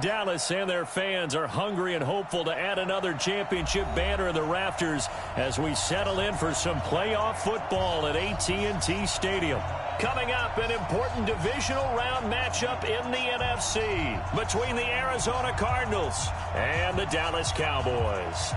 Dallas and their fans are hungry and hopeful to add another championship banner in the rafters as we settle in for some playoff football at AT&T Stadium. Coming up, an important divisional round matchup in the NFC between the Arizona Cardinals and the Dallas Cowboys.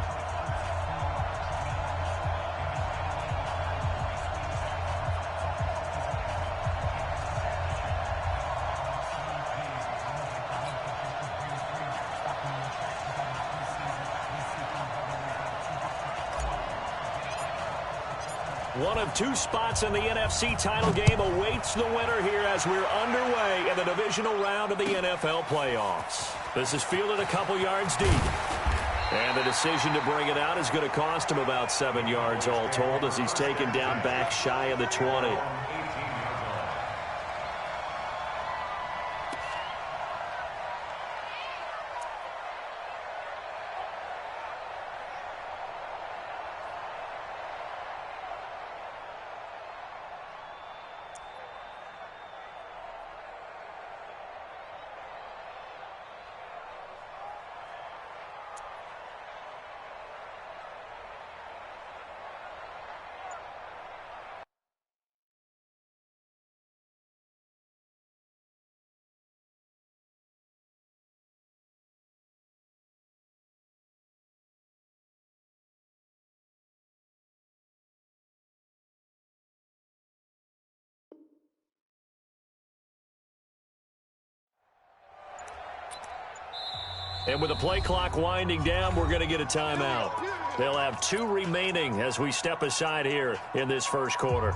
One of two spots in the NFC title game awaits the winner here as we're underway in the divisional round of the NFL playoffs. This is fielded a couple yards deep. And the decision to bring it out is going to cost him about 7 yards all told as he's taken down back shy of the 20. And with the play clock winding down, we're going to get a timeout. They'll have 2 remaining as we step aside here in this first quarter.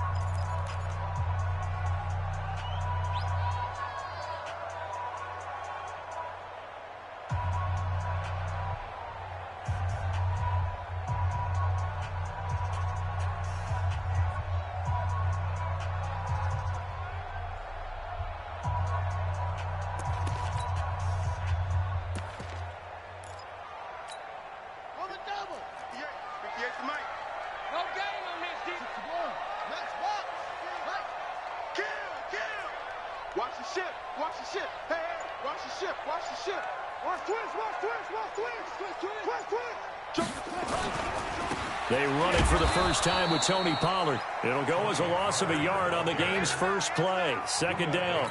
They run it for the first time with Tony Pollard. It'll go as a loss of a yard on the game's first play. Second down.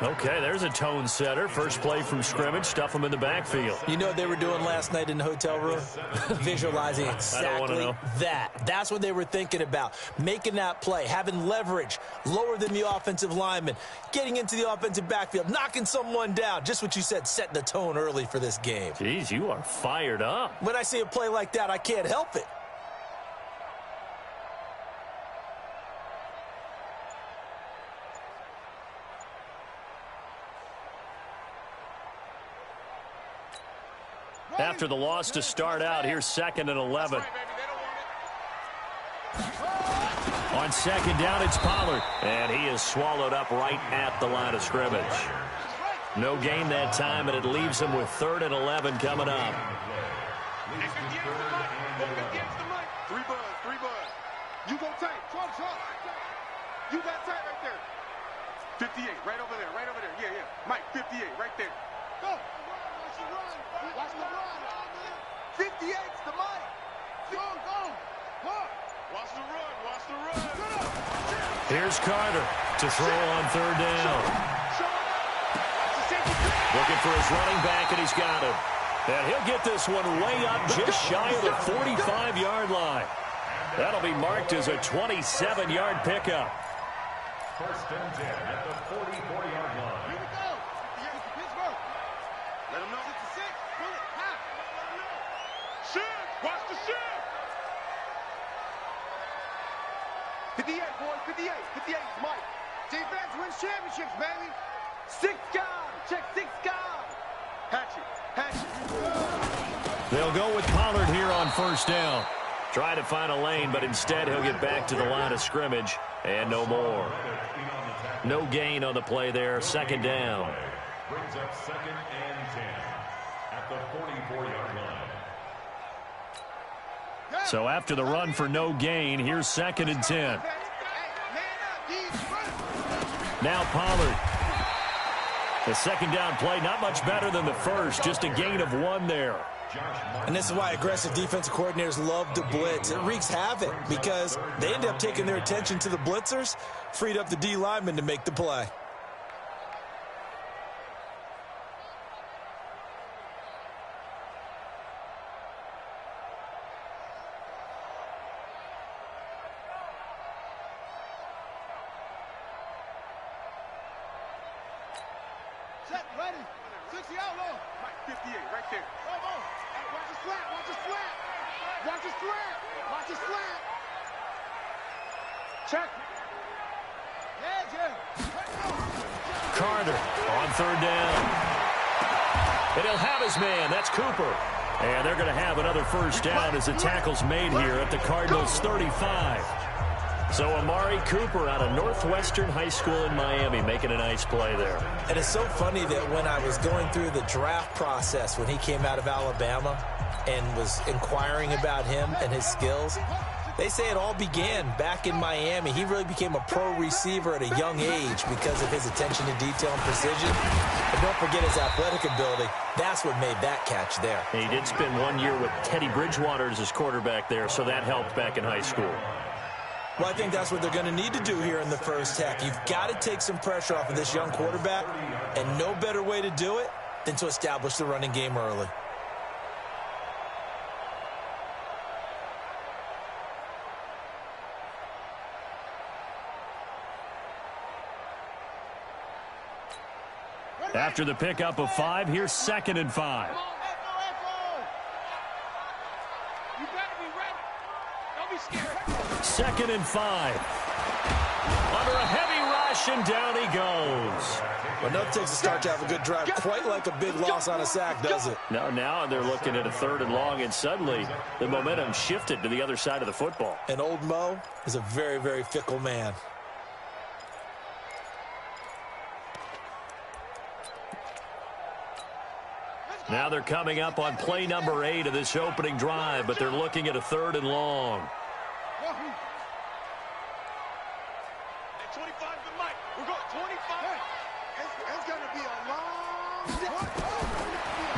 Okay, there's a tone setter. First play from scrimmage. Stuff them in the backfield. You know what they were doing last night in the hotel room? Visualizing exactly that. That's what they were thinking about. Making that play, having leverage, lower than the offensive lineman, getting into the offensive backfield, knocking someone down. Just what you said, setting the tone early for this game. Jeez, you are fired up. When I see a play like that, I can't help it. After the loss to start out, here's 2nd and 11. On second down, it's Pollard. And he is swallowed up right at the line of scrimmage. No gain that time, and it leaves him with 3rd and 11 coming up. 3 buzz. You go tight. You got tight right there. 58, right over there. Yeah. Mike, 58, right there. Go. Watch the run. 58's the Mike. Go. Watch the run. Here's Carter to throw on 3rd down. Looking for his running back, and he's got him. And he'll get this one way up just shy of the 45-yard line. That'll be marked as a 27-yard pickup. 1st and 10 at the 44-yard line. Here we go. Pittsburgh. Let him know. 66. Pull it. Half. Shift. Watch the shift. 58, boys. 58. 58 is Mike. Defense wins championships, baby. 6 gone. Check 6 gone. Hatchet. They'll go with Pollard here on 1st down. Try to find a lane, but instead he'll get back to the line of scrimmage and no more. No gain on the play there. 2nd down. Brings up 2nd and 10 at the 44-yard line. So after the run for no gain, here's 2nd and 10. Now Pollard. The second down play, not much better than the first, just a gain of 1 there. And this is why aggressive defensive coordinators love to blitz. It wreaks havoc because they end up taking their attention to the blitzers, freed up the D lineman to make the play. Set, ready. 60 out low. Mike, 58, right there. Come on. Hey, watch the slant, watch the slant. Watch the slant. Watch the slant. Check. Yeah. Carter on 3rd down. And he'll have his man. That's Cooper. And they're going to have another first down as the tackle's made here at the Cardinals' 35. So Amari Cooper out of Northwestern High School in Miami making a nice play there. And it's so funny that when I was going through the draft process when he came out of Alabama and was inquiring about him and his skills, they say it all began back in Miami. He really became a pro receiver at a young age because of his attention to detail and precision. But don't forget his athletic ability. That's what made that catch there. And he did spend 1 year with Teddy Bridgewater as his quarterback there, so that helped back in high school. Well, I think that's what they're going to need to do here in the first half. You've got to take some pressure off of this young quarterback, and no better way to do it than to establish the running game early. After the pickup of 5, here's 2nd and 5. You better be ready. Don't be scared. 2nd and 5. Under a heavy rush, and down he goes. Well, no takes a start to have a good drive, quite like a big loss on a sack, does it? Now they're looking at a 3rd and long, and suddenly the momentum shifted to the other side of the football. And old Mo is a very, very fickle man. Now they're coming up on play number 8 of this opening drive, but they're looking at a 3rd and long. Hey, 25 to Mike. We're going 25. It's going to be a long day.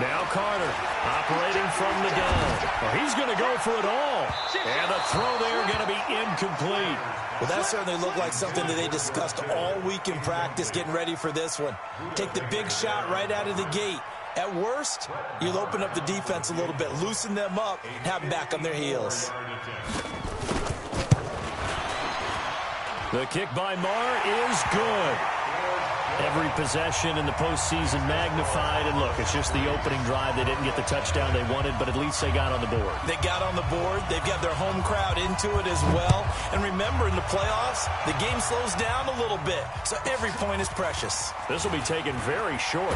Now Carter operating from the gun. Well, he's going to go for it all. And the throw there going to be incomplete. Well, that certainly looked like something that they discussed all week in practice getting ready for this one. Take the big shot right out of the gate. At worst, you'll open up the defense a little bit, loosen them up, and have them back on their heels. The kick by Marr is good. Every possession in the postseason magnified. And look, it's just the opening drive. They didn't get the touchdown they wanted, but at least they got on the board. They got on the board. They've got their home crowd into it as well. And remember, in the playoffs, the game slows down a little bit, so every point is precious. This will be taken very short.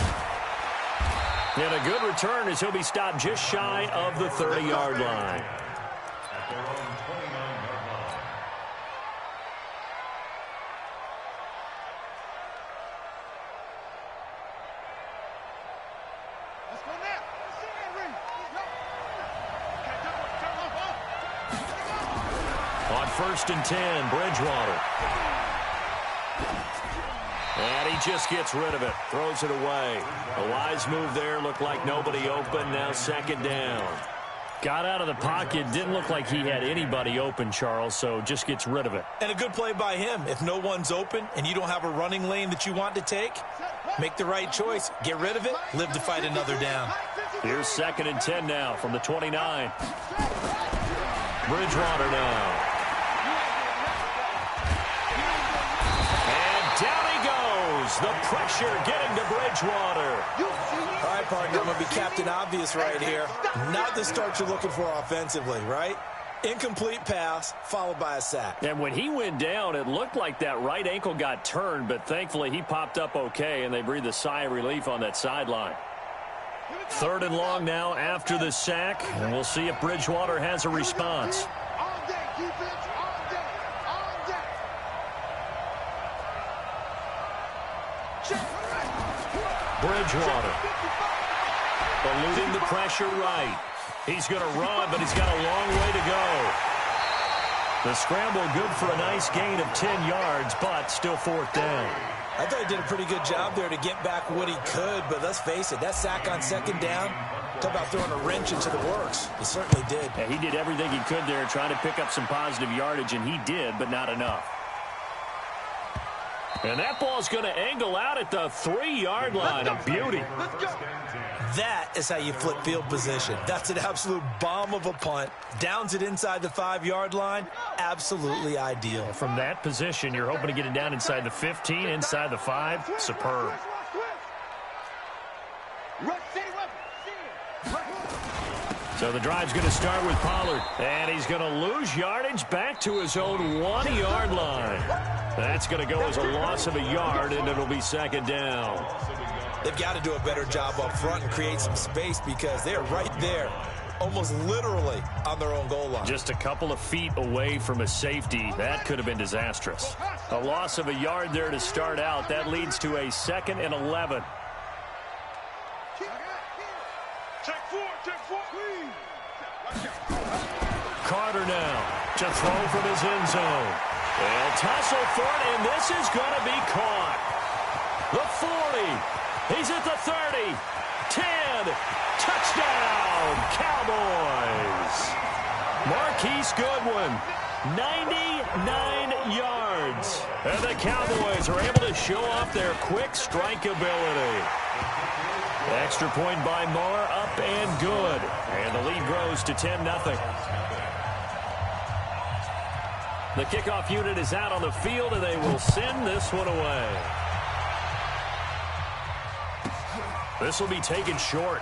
And a good return as he'll be stopped just shy of the 30-yard line. At their own 29-yard line. Let's go now. On 1st and 10, Bridgewater. And he just gets rid of it, throws it away. A wise move there, looked like nobody open, now 2nd down. Got out of the pocket, didn't look like he had anybody open, Charles, so just gets rid of it. And a good play by him. If no one's open and you don't have a running lane that you want to take, make the right choice. Get rid of it, live to fight another down. Here's 2nd and 10 now from the 29. Bridgewater now. Down he goes. The pressure getting to Bridgewater. All right, partner, I'm going to be Captain Obvious right here. Not the start you're looking for offensively, right? Incomplete pass, followed by a sack. And when he went down, it looked like that right ankle got turned, but thankfully he popped up okay, and they breathed a sigh of relief on that sideline. 3rd and long now after the sack, and we'll see if Bridgewater has a response. All day, defense, all day, all day. Bridgewater eluding the pressure right. He's going to run, but he's got a long way to go. The scramble good for a nice gain of 10 yards, but still 4th down. I thought he did a pretty good job there to get back what he could, but let's face it, that sack on second down, talk about throwing a wrench into the works. He certainly did. Yeah, he did everything he could there, trying to pick up some positive yardage, and he did, but not enough. And that ball's going to angle out at the 3-yard line. A beauty. That is how you flip field position. That's an absolute bomb of a punt. Downs it inside the 5-yard line. Absolutely ideal. From that position, you're hoping to get it down inside the 15, inside the 5. Superb. So the drive's going to start with Pollard. And he's going to lose yardage back to his own 1-yard line. That's going to go as a loss of a yard, and it'll be second down. They've got to do a better job up front and create some space because they're right there, almost literally on their own goal line. Just a couple of feet away from a safety. That could have been disastrous. A loss of a yard there to start out. That leads to a 2nd and 11. Carter now to throw from his end zone. They'll tussle for it, and this is going to be caught. The 40. He's at the 30. 10. Touchdown, Cowboys. Marquise Goodwin, 99 yards. And the Cowboys are able to show off their quick strike ability. Extra point by Moore, up and good. And the lead grows to 10-0. The kickoff unit is out on the field, and they will send this one away. This will be taken short.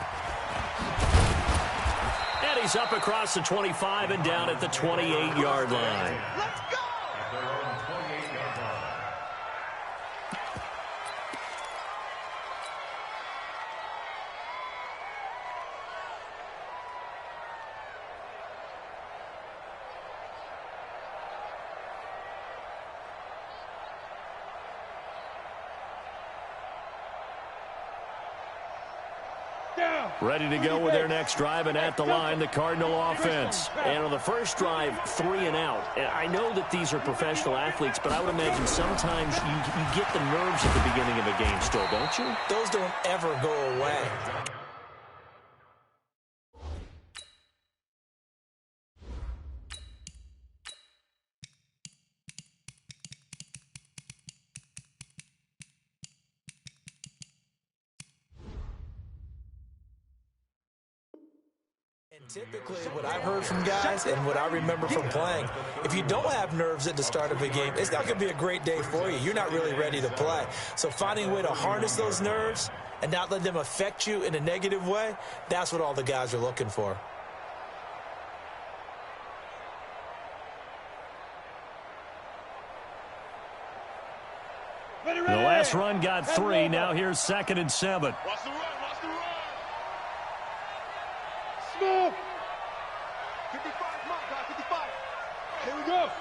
And he's up across the 25 and down at the 28-yard line. Let's go! Ready to go with their next drive, and at the line, the Cardinal offense. And on the first drive, 3 and out. And I know that these are professional athletes, but I would imagine sometimes you get the nerves at the beginning of a game still, don't you? Those don't ever go away. Typically, what I've heard from guys and what I remember from playing, if you don't have nerves at the start of a game, it's not going to be a great day for you. You're not really ready to play. So finding a way to harness those nerves and not let them affect you in a negative way, that's what all the guys are looking for. The last run got 3. Now here's 2nd and 7. Watch the run, watch the run. Smooth. 55, come on, guys, 55. Here we go.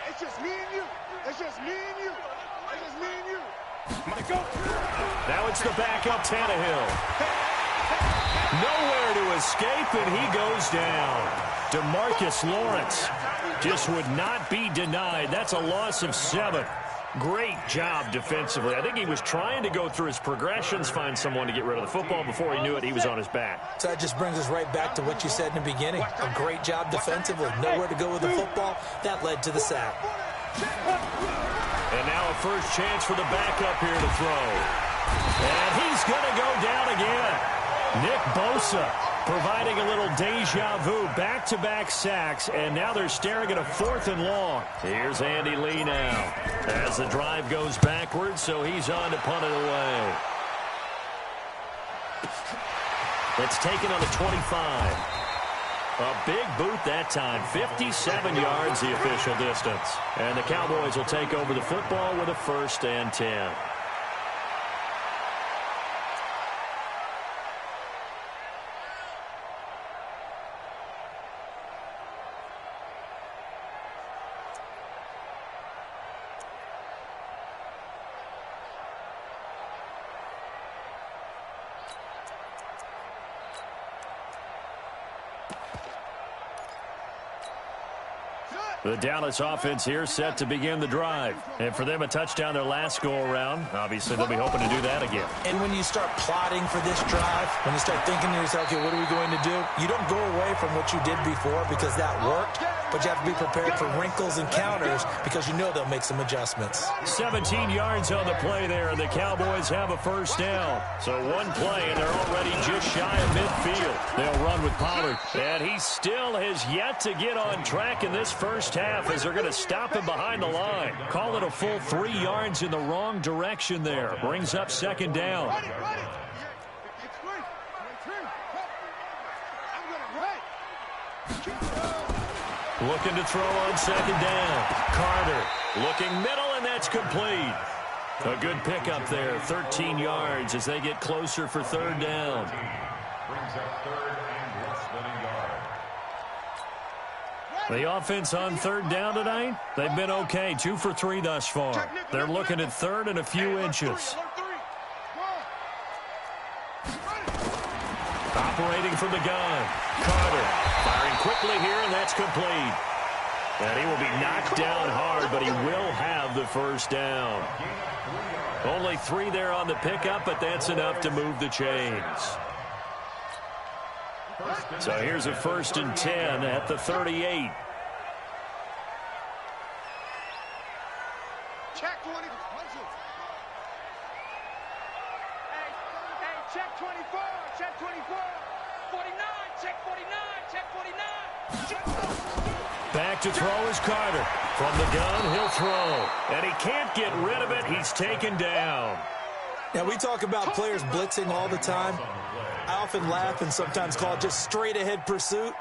It's just me and you. It's just me and you. It's just me and you. Michael. Now it's the backup Tannehill. Nowhere to escape, and he goes down. DeMarcus Lawrence just would not be denied. That's a loss of 7. Great job defensively. I think he was trying to go through his progressions, find someone to get rid of the football. Before he knew it, he was on his back. So that just brings us right back to what you said in the beginning. A great job defensively. Nowhere to go with the football. That led to the sack. And now a first chance for the backup here to throw. And he's going to go down again. Nick Bosa providing a little deja vu. Back-to-back sacks, and now they're staring at a 4th and long. Here's Andy Lee now as the drive goes backwards, so he's on to punt it away. It's taken on the 25. A big boot that time. 57 yards the official distance. And the Cowboys will take over the football with a 1st and 10. The Dallas offense here set to begin the drive. And for them, a touchdown their last go-around. Obviously, they'll be hoping to do that again. And when you start plotting for this drive, when you start thinking to yourself, okay, what are we going to do? You don't go away from what you did before because that worked, but you have to be prepared for wrinkles and counters because you know they'll make some adjustments. 17 yards on the play there, and the Cowboys have a first down. So one play, and they're already just shy of midfield. They'll run with Pollard. And he still has yet to get on track in this first half as they're going to stop him behind the line. Call it a full 3 yards in the wrong direction there. Brings up second down. Looking to throw on second down. Carter looking middle, and that's complete. A good pickup there, 13 yards as they get closer for third down. Brings up third and less than a yard. The offense on third down tonight, they've been okay, 2 for 3 thus far. They're looking at third and a few inches. Operating from the gun. Carter firing quickly here, and that's complete. And he will be knocked down hard, but he will have the first down. Only 3 there on the pickup, but that's enough to move the chains. So here's a 1st and 10 at the 38. Check 20. Hey, check 24. Check 24. 49. Check 49. Check 49. Check. Back to throw is Carter. From the gun, he'll throw. And he can't get rid of it. He's taken down. Now, we talk about players blitzing all the time. I often laugh and sometimes call it just straight-ahead pursuit.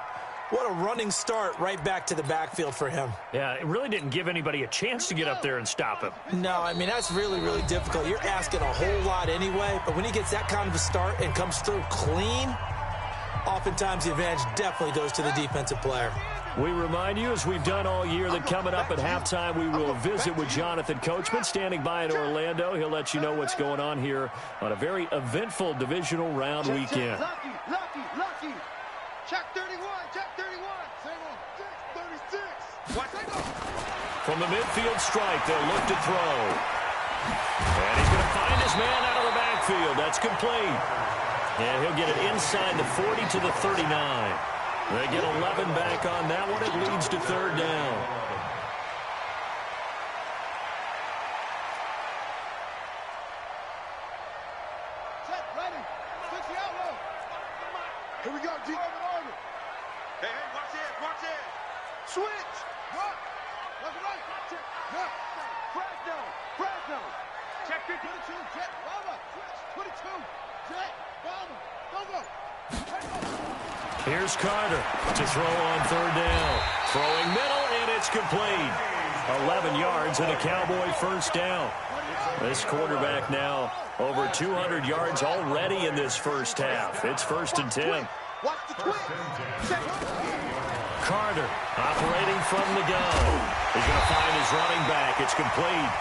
What a running start right back to the backfield for him. Yeah, it really didn't give anybody a chance to get up there and stop him. No, I mean, that's really, really difficult. You're asking a whole lot anyway, but when he gets that kind of a start and comes through clean, oftentimes the advantage definitely goes to the defensive player. We remind you, as we've done all year, that coming up at halftime, we will visit with Jonathan Coachman, standing by in Orlando. He'll let you know what's going on here on a very eventful divisional round weekend. Lucky. Check 31. Check 31. Check 36. From the midfield strike, they'll look to throw. And he's going to find his man out of the backfield. That's complete. And he'll get it inside the 40 to the 39. They get 11 back on that one. It leads to third down. Set, ready. Switch the outlaw. Here we go, G. Hey, watch it, watch it. Switch. Look. Left and right. Check. Look. Fresno. Check 22. Check. Bomber. Switch. 22. Check. Bomber. Go. Here's Carter to throw on third down. Throwing middle, and it's complete. 11 yards and a Cowboy first down. This quarterback now over 200 yards already in this first half. It's 1st and 10. Watch the twitch. Carter operating from the gun. He's going to find his running back. It's complete.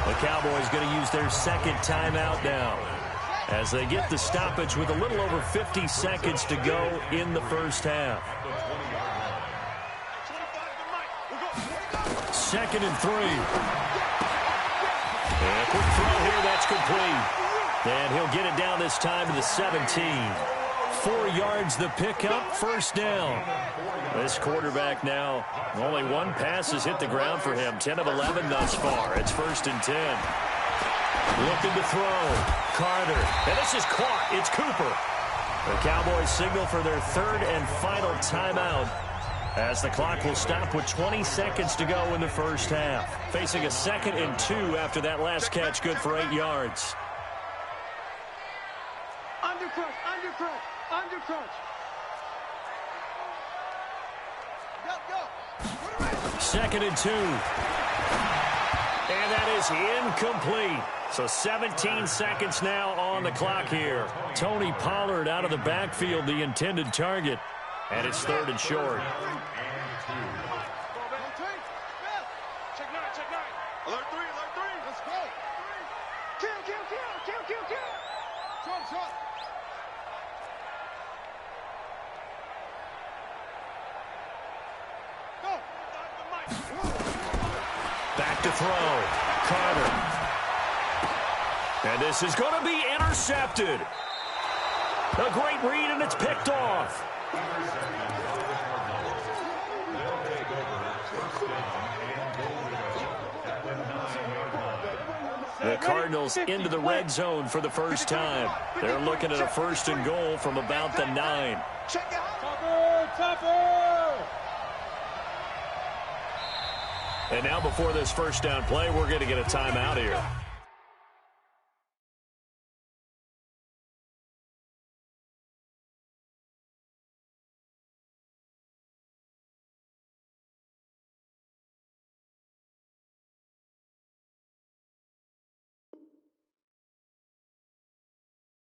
The Cowboys going to use their second timeout now, as they get the stoppage with a little over 50 seconds to go in the first half. 2nd and 3. And a quick throw here, that's complete. And he'll get it down this time to the 17. 4 yards the pickup, first down. This quarterback now, only one pass has hit the ground for him. 10 of 11 thus far. It's 1st and 10. Looking to throw. Carter. And this is caught. It's Cooper. The Cowboys signal for their 3rd and final timeout, as the clock will stop with 20 seconds to go in the first half. Facing a 2nd and 2 after that last catch, good for 8 yards. Undercrunch. Go. 2nd and 2. And that is incomplete. So 17 seconds now on the clock here. Tony Pollard out of the backfield, the intended target. And it's 3rd and short. Check 9. Alert 3. Let's go. Kill. Short. Go. Back to throw. Carter. And this is going to be intercepted. A great read, and it's picked off. The Cardinals into the red zone for the first time. They're looking at a 1st and goal from about the 9. And now before this first down play, we're going to get a timeout here.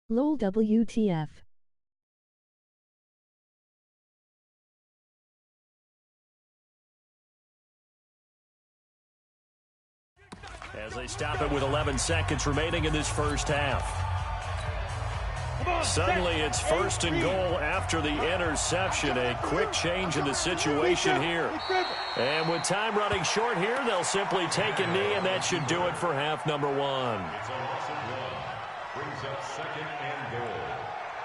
LOL WTF. As they stop it with 11 seconds remaining in this first half. Suddenly it's 1st and goal after the interception. A quick change in the situation here. And with time running short here, they'll simply take a knee, and that should do it for half number 1. It's a loss of 1. Brings up 2nd and goal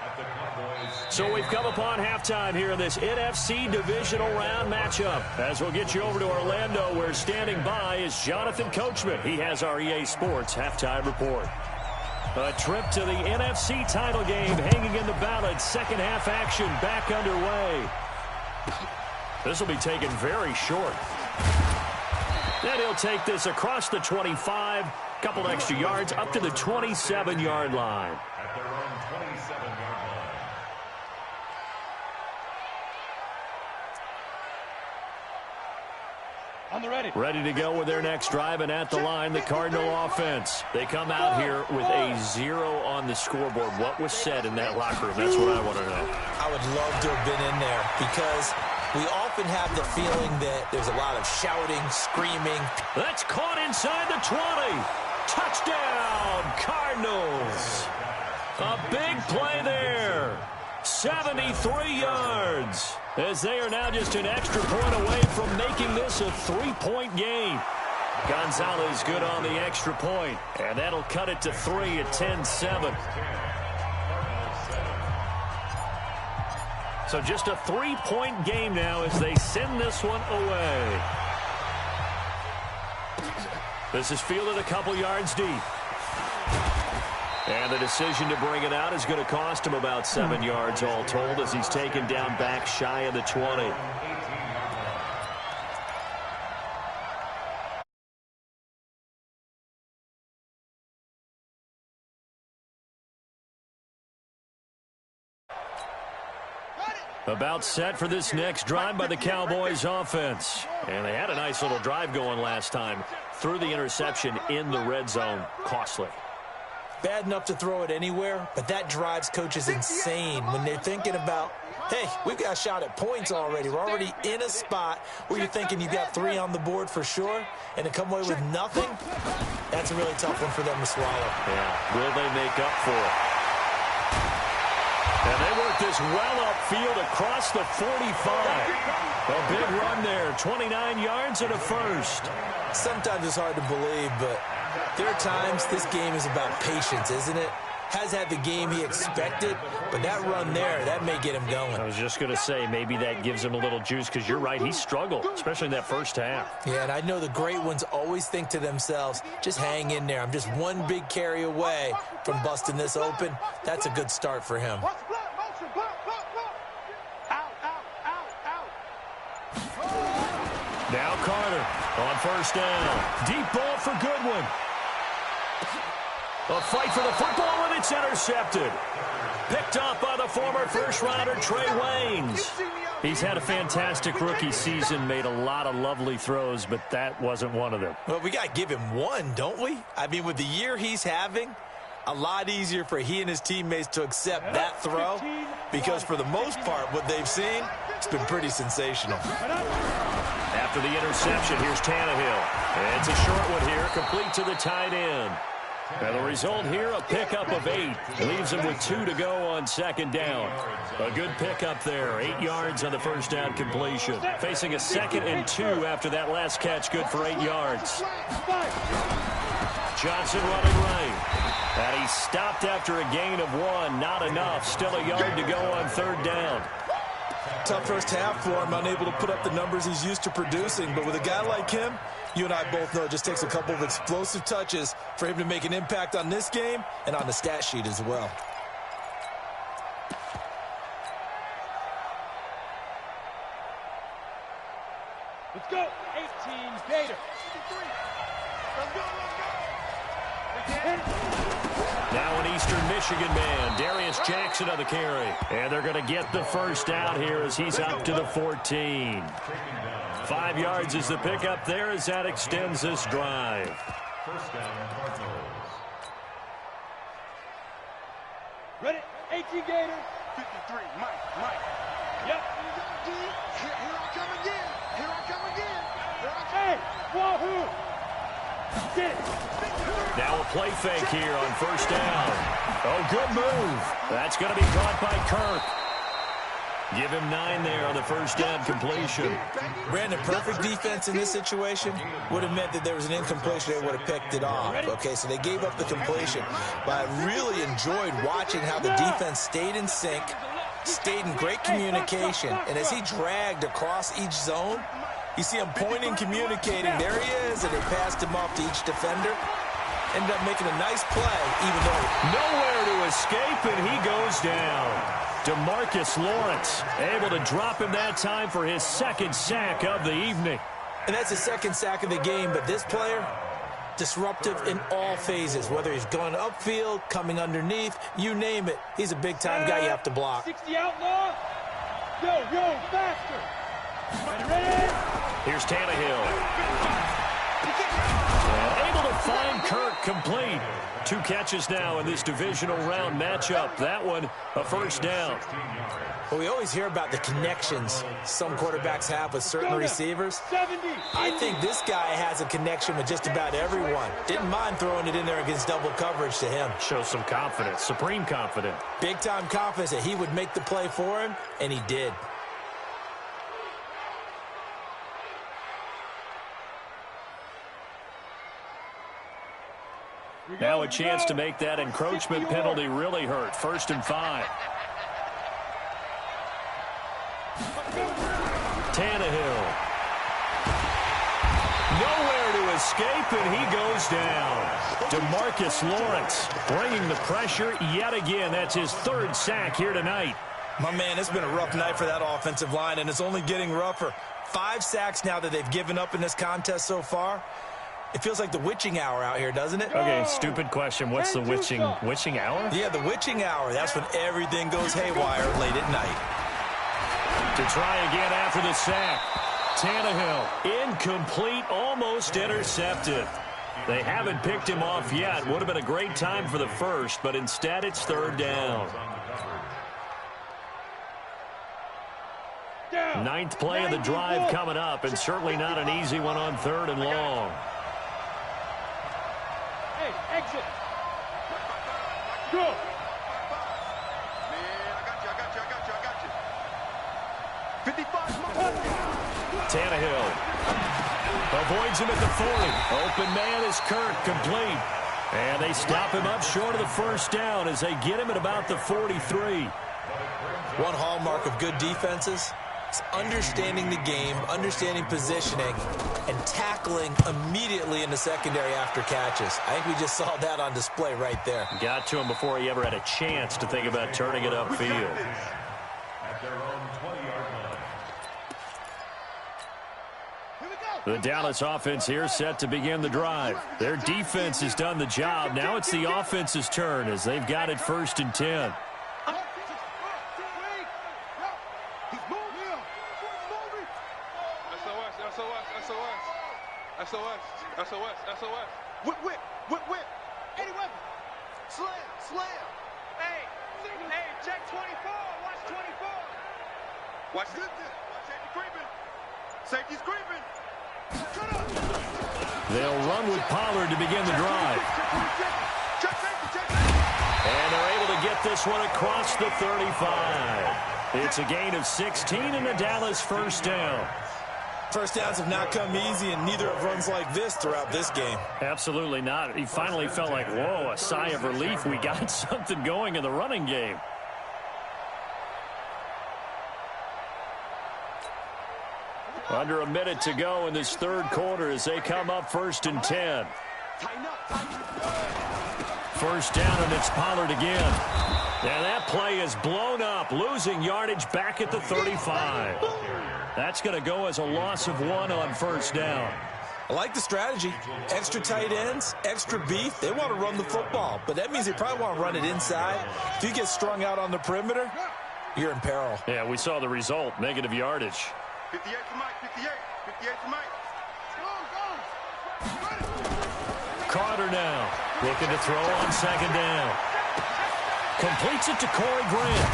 at the Cowboys. So we've come upon halftime here in this NFC Divisional round matchup. As we'll get you over to Orlando, where standing by is Jonathan Coachman. He has our EA Sports halftime report. A trip to the NFC title game hanging in the balance. Second half action back underway. This will be taken very short. Then he'll take this across the 25. Couple extra yards up to the 27-yard line. At their own 27-yard line. On the ready. Ready to go with their next drive, and at the line, the Cardinal offense. They come out here with a 0 on the scoreboard. What was said in that locker room? That's what I want to know. I would love to have been in there because we often have the feeling that there's a lot of shouting, screaming. That's caught inside the 20. Touchdown, Cardinals. A big play there. 73 yards. As they are now just an extra point away from making this a 3-point game. Gonzalez good on the extra point, and that'll cut it to 3 at 10-7. So just a 3-point game now as they send this one away. This is fielded a couple yards deep. And the decision to bring it out is going to cost him about 7 yards all told as he's taken down back shy of the 20. About set for this next drive by the Cowboys offense. And they had a nice little drive going last time. Threw the interception in the red zone. Costly. Bad enough to throw it anywhere, but that drives coaches insane when they're thinking about, hey, we've got a shot at points already. We're already in a spot where you're thinking you've got 3 on the board for sure, and to come away with nothing, that's a really tough one for them to swallow. Yeah, will they make up for it? And they work this well upfield across the 45. A big run there, 29 yards and a first. Sometimes it's hard to believe, but there are times this game is about patience, isn't it? Has had the game he expected, but that run there, that may get him going. I was just going to say, maybe that gives him a little juice because you're right, he struggled, especially in that first half. Yeah, and I know the great ones always think to themselves, just hang in there. I'm just one big carry away from busting this open. That's a good start for him. Now Carter on first down. Deep ball for Goodwin. A fight for the football, and it's intercepted. Picked up by the former first-rounder Trey Waynes. He's had a fantastic rookie season, made a lot of lovely throws, but that wasn't one of them. Well, we got to give him one, don't we? I mean, with the year he's having, a lot easier for he and his teammates to accept that throw because for the most part, what they've seen, it's been pretty sensational. After the interception, here's Tannehill. And it's a short one here, complete to the tight end. And the result here, a pickup of 8. Leaves him with 2 to go on second down. A good pickup there. 8 yards on the first down completion. Facing a 2nd and 2 after that last catch. Good for 8 yards. Johnson running right. And he stopped after a gain of 1. Not enough. Still a yard to go on third down. Tough first half for him, unable to put up the numbers he's used to producing. But with a guy like him, you and I both know it just takes a couple of explosive touches for him to make an impact on this game and on the stat sheet as well. Let's go. 18 Gator. Let's go. Now an Eastern Michigan man, Darius Jackson on the carry. And they're going to get the first out here as he's up to the 14. 5 yards is the pickup there as that extends this drive. First down, Cardinals. Ready? 18 Gator. 53, Mike. Yep. Here I come again. Hey, wahoo. Get it. Now a play fake here on first down. Oh, good move. That's going to be caught by Kirk. Give him 9 there on the first down completion. Brandon, perfect defense in this situation would have meant that there was an incompletion. They would have picked it off. Okay, so they gave up the completion. But I really enjoyed watching how the defense stayed in sync, stayed in great communication, and as he dragged across each zone, you see him pointing, communicating. There he is, and they passed him off to each defender. Ended up making a nice play, even though nowhere to escape, and he goes down. DeMarcus Lawrence able to drop him that time for his 2nd sack of the evening. And that's his 2nd sack of the game, but this player, disruptive in all phases, whether he's going upfield, coming underneath, you name it. He's a big-time guy you have to block. 60 outlaw. Yo, faster. Ready? Here's Tannehill. And able to find Kirk complete. 2 catches now in this divisional round matchup. That one, a first down. Well, we always hear about the connections some quarterbacks have with certain receivers. I think this guy has a connection with just about everyone. Didn't mind throwing it in there against double coverage to him. Shows some confidence, supreme confidence. Big-time confidence that he would make the play for him, and he did. Now a chance to make that encroachment penalty really hurt. 1st and 5. Tannehill. Nowhere to escape, and he goes down. DeMarcus Lawrence bringing the pressure yet again. That's his 3rd sack here tonight. My man, it's been a rough night for that offensive line, and it's only getting rougher. 5 sacks now that they've given up in this contest so far. It feels like the witching hour out here, doesn't it? Okay, stupid question. What's the witching hour? Yeah, the witching hour. That's when everything goes haywire late at night. To try again after the sack. Tannehill, incomplete, almost intercepted. They haven't picked him off yet. Would have been a great time for the first, but instead it's 3rd down. 9th play of the drive coming up, and certainly not an easy one on 3rd and long. Hey, exit. Go. Man, I got you. 55. Tannehill avoids him at the 40. Open man is Kirk, complete. And they stop him up short of the first down as they get him at about the 43. One hallmark of good defenses is understanding the game, understanding positioning, and tackling immediately in the secondary after catches. I think we just saw that on display right there. Got to him before he ever had a chance to think about turning it upfield. At their own 20-yard line. The Dallas offense here set to begin the drive. Their defense has done the job. Now it's the offense's turn as they've got it 1st and 10. SOS. Whip. Any weapon. Slam. Hey, check 24. Watch 24. Watch this. Safety's creeping. They'll run with Pollard to begin the drive. And they're able to get this one across the 35. It's a gain of 16 and the Dallas first down. First downs have not come easy, and neither have runs like this throughout this game. Absolutely not. He finally felt like, whoa, a sigh of relief. We got something going in the running game. Under a minute to go in this third quarter as they come up 1st and 10. First down, and it's Pollard again. And that play is blown up, losing yardage back at the 35. That's going to go as a loss of 1 on first down. I like the strategy. Extra tight ends, extra beef. They want to run the football, but that means they probably want to run it inside. If you get strung out on the perimeter, you're in peril. Yeah, we saw the result, negative yardage. 58 to Mike, 58. 58 to Mike. Carter now, looking to throw on second down. Completes it to Corey Grant.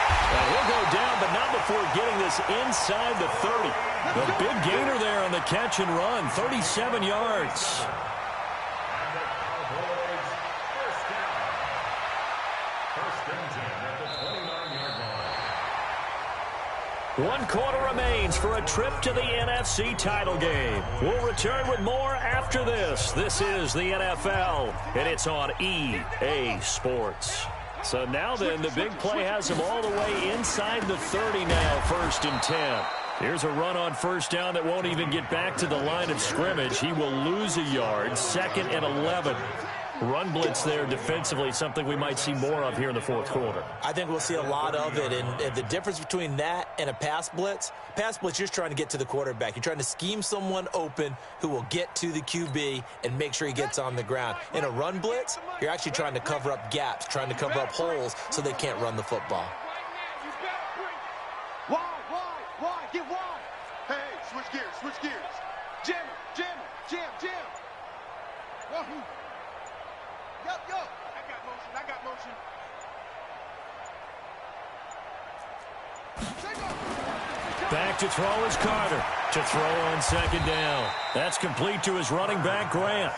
And he'll go down, but not before getting this inside the 30. The big gainer there on the catch and run, 37 yards. One quarter remains for a trip to the NFC title game. We'll return with more after this. This is the NFL, and it's on EA Sports. So now then, the big play has him all the way inside the 30 now, 1st and 10. Here's a run on first down that won't even get back to the line of scrimmage. He will lose a yard, 2nd and 11. Run blitz there defensively, something we might see more of here in the fourth quarter. I think we'll see a lot of it, and the difference between that and a pass blitz, you're just trying to get to the quarterback. You're trying to scheme someone open who will get to the QB and make sure he gets on the ground. In a run blitz, you're actually trying to cover up gaps, trying to cover up holes so they can't run the football. Wide. Get wide. Hey, switch gears. Jam. Wahoo. Yo. I got motion. Back to throw is Carter. To throw on second down. That's complete to his running back, Grant.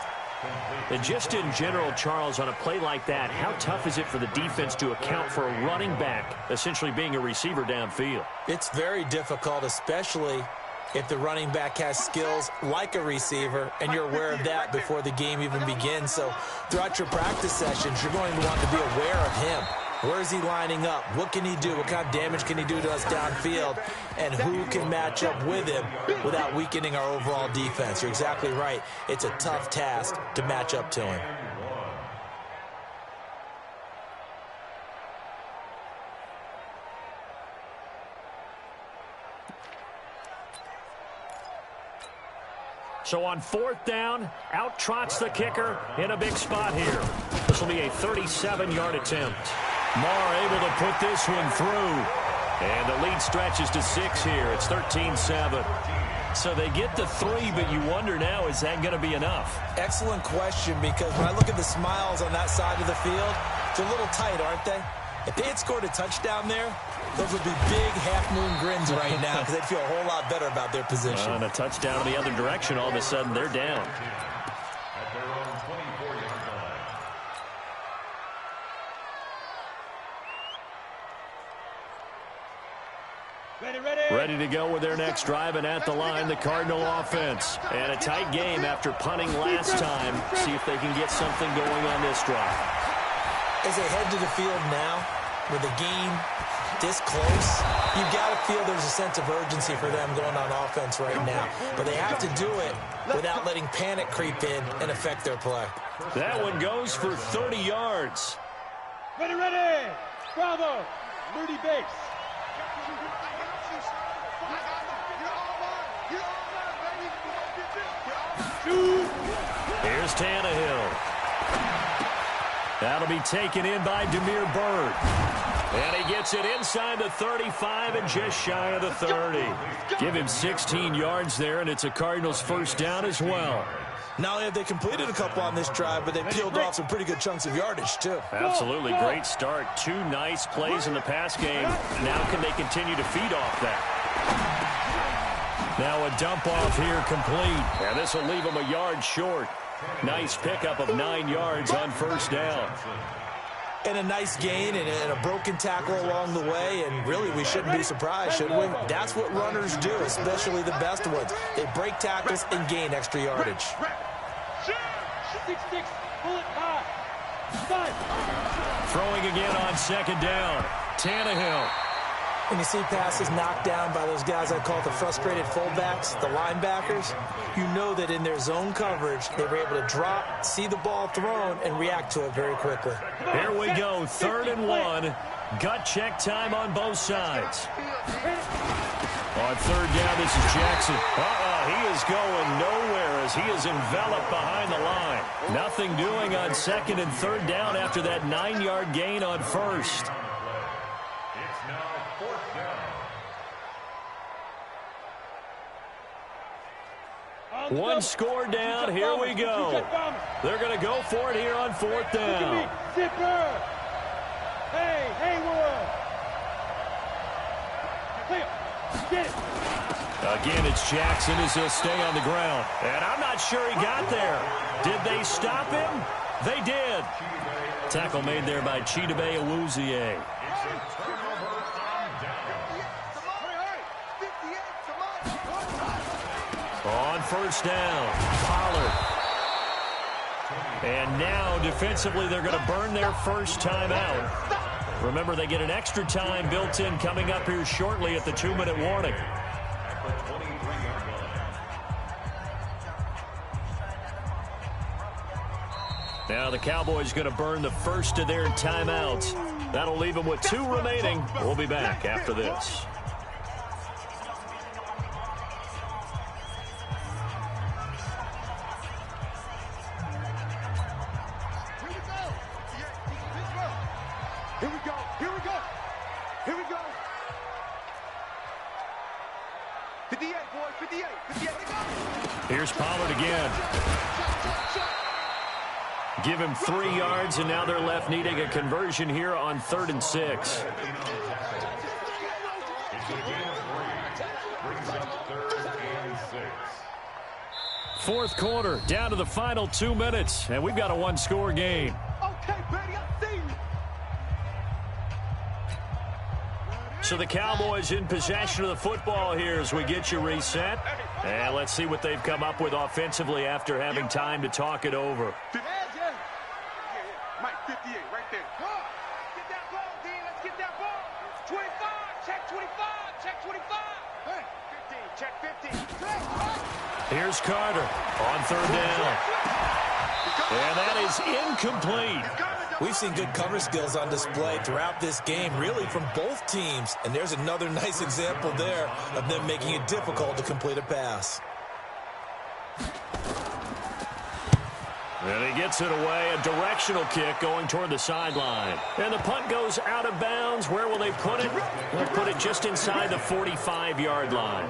And just in general, Charles, on a play like that, how tough is it for the defense to account for a running back essentially being a receiver downfield? It's very difficult, especially if the running back has skills like a receiver, and you're aware of that before the game even begins. So throughout your practice sessions, you're going to want to be aware of him. Where is he lining up? What can he do? What kind of damage can he do to us downfield? And who can match up with him without weakening our overall defense? You're exactly right. It's a tough task to match up to him. So on 4th down, out trots the kicker in a big spot here. This will be a 37-yard attempt. Marr able to put this one through. And the lead stretches to 6 here. It's 13-7. So they get the 3, but you wonder now, is that going to be enough? Excellent question, because when I look at the smiles on that side of the field, they're a little tight, aren't they? If they had scored a touchdown there, those would be big half-moon grins right now because they'd feel a whole lot better about their position. And a touchdown in the other direction, all of a sudden they're down. At their own 24-yard line. Ready to go with their next drive, and at the line, the Cardinal offense. And a tight game after punting last time. See if they can get something going on this drive. As they head to the field now, with the game this close, you've got to feel there's a sense of urgency for them going on offense right now. But they have to do it without letting panic creep in and affect their play. That one goes for 30 yards. Ready. Bravo. Moody base. Here's Tannehill. That'll be taken in by Damiere Byrd. And he gets it inside the 35 and just shy of the 30. Give him 16 yards there, and it's a Cardinals first down as well. Not only have they completed a couple on this drive, but they peeled off some pretty good chunks of yardage, too. Absolutely. Great start. 2 nice plays in the pass game. Now can they continue to feed off that? Now a dump off here complete. And this will leave him a yard short. Nice pickup of 9 yards on first down. And a nice gain and a broken tackle along the way, and really we shouldn't be surprised, should we? That's what runners do, especially the best ones. They break tackles and gain extra yardage. 6-6, bullet high. 5. Throwing again on second down. Tannehill. When you see passes knocked down by those guys I call the frustrated fullbacks, the linebackers, you know that in their zone coverage, they were able to drop, see the ball thrown, and react to it very quickly. Here we go, 3rd and 1. Gut check time on both sides. On 3rd down, this is Jackson. He is going nowhere as he is enveloped behind the line. Nothing doing on 2nd and 3rd down after that 9-yard gain on 1st. One score down. Here we go. They're going to go for it here on 4th down. Zipper. Hey, Haywood. Get it. Again, it's Jackson as he'll stay on the ground. And I'm not sure he got there. Did they stop him? They did. Tackle made there by Chidobe Awuzie. On 1st down, Pollard. And now, defensively, they're going to burn their first time out. Remember, they get an extra time built in coming up here shortly at the 2-minute warning. Now the Cowboys going to burn the first of their timeouts. That'll leave them with 2 remaining. We'll be back after this. Here we go. Here we go. Here we go. 58, boys. 58. 58. Here's Pollard again. Give him 3 yards, and now they're left needing a conversion here on 3rd and 6. Fourth quarter, down to the final 2 minutes, and we've got a 1-score game. Okay, buddy, I see you. So the Cowboys in possession of the football here as we get you reset. And let's see what they've come up with offensively after having time to talk it over. Mike, 58, right there. Get that ball, D. Let's get that ball. 25, check 25, check 25. 15, check 15. Here's Carter on 3rd down. And that is incomplete. We've seen good cover skills on display throughout this game, really from both teams. And there's another nice example there of them making it difficult to complete a pass. And he gets it away, a directional kick going toward the sideline. And the punt goes out of bounds. Where will they put it? They'll put it just inside the 45-yard line.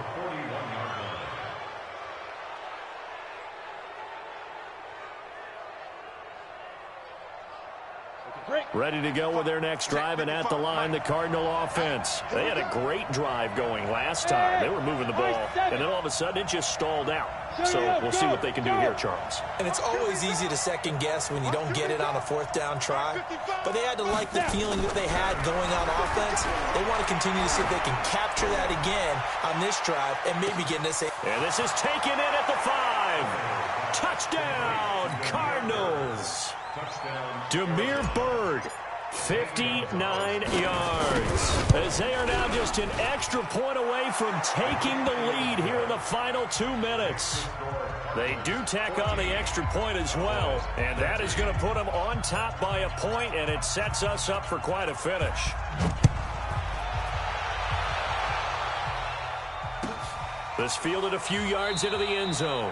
Ready to go with their next drive, and at the line, the Cardinal offense. They had a great drive going last time. They were moving the ball, and then all of a sudden it just stalled out. So we'll see what they can do here, Charles. And it's always easy to second guess when you don't get it on a 4th down try. But they had to like the feeling that they had going on offense. They want to continue to see if they can capture that again on this drive and maybe get this. And this is taken in at the 5. Touchdown, Cardinals. Demir Bird, 59 yards. As they are now just an extra point away from taking the lead here in the final 2 minutes. They do tack on the extra point as well, and that is going to put them on top by a point, and it sets us up for quite a finish. This fielded a few yards into the end zone.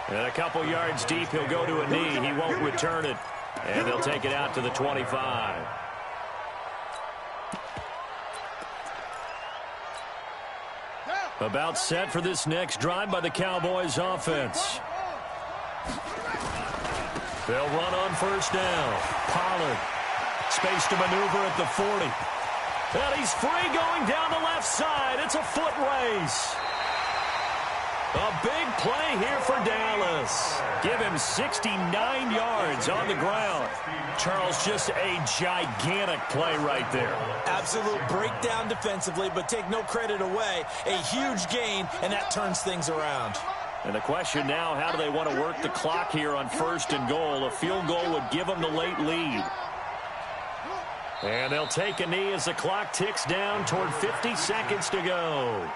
And a couple yards deep, he'll go to a knee. He won't return it. And they'll take it out to the 25. About set for this next drive by the Cowboys offense. They'll run on 1st down. Pollard. Space to maneuver at the 40. And he's free going down the left side. It's a foot race. A big play here for Dallas. Give him 69 yards on the ground. Charles, just a gigantic play right there. Absolute breakdown defensively, but take no credit away. A huge gain, and that turns things around. And the question now, how do they want to work the clock here on 1st and goal? A field goal would give them the late lead. And they'll take a knee as the clock ticks down toward 50 seconds to go.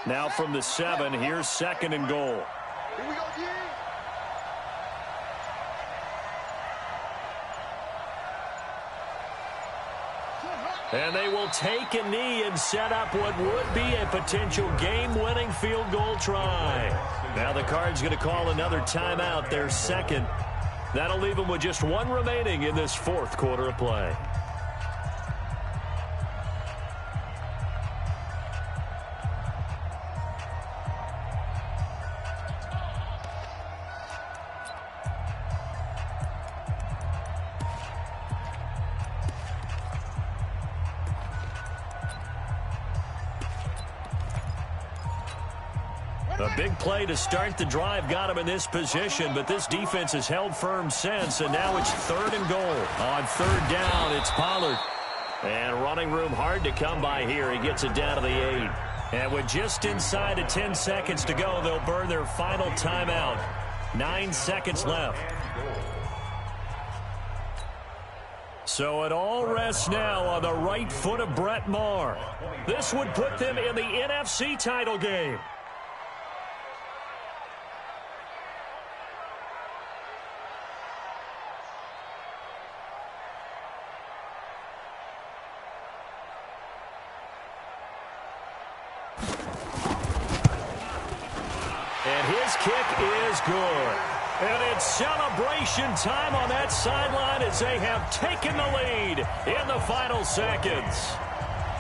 Now from the 7, here's 2nd and goal. Here we go, yeah. And they will take a knee and set up what would be a potential game-winning field goal try. Now the Cards going to call another timeout, their 2nd. That'll leave them with just 1 remaining in this 4th quarter of play. A big play to start the drive got him in this position, but this defense has held firm since, and now it's 3rd and goal. On 3rd down, it's Pollard. And running room hard to come by here. He gets it down to the 8. And with just inside of 10 seconds to go, they'll burn their final timeout. 9 seconds left. So it all rests now on the right foot of Brett Maher. This would put them in the NFC title game. And his kick is good. And it's celebration time on that sideline as they have taken the lead in the final seconds.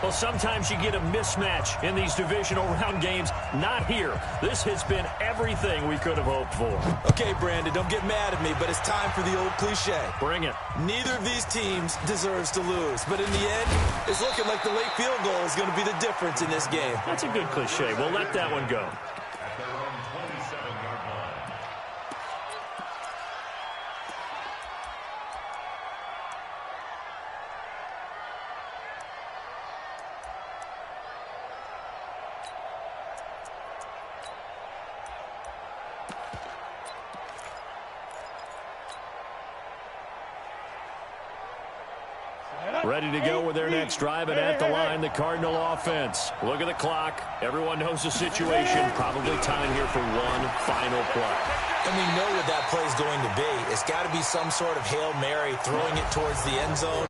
Well, sometimes you get a mismatch in these divisional round games. Not here. This has been everything we could have hoped for. Okay, Brandon, don't get mad at me, but it's time for the old cliche. Bring it. Neither of these teams deserves to lose, but in the end, it's looking like the late field goal is going to be the difference in this game. That's a good cliche. We'll let that one go. At their own 27-yard line. Ready to go with their next drive, and at the line, the Cardinal offense. Look at the clock. Everyone knows the situation. Probably time here for one final play. And we know what that play is going to be. It's got to be some sort of Hail Mary, throwing it towards the end zone.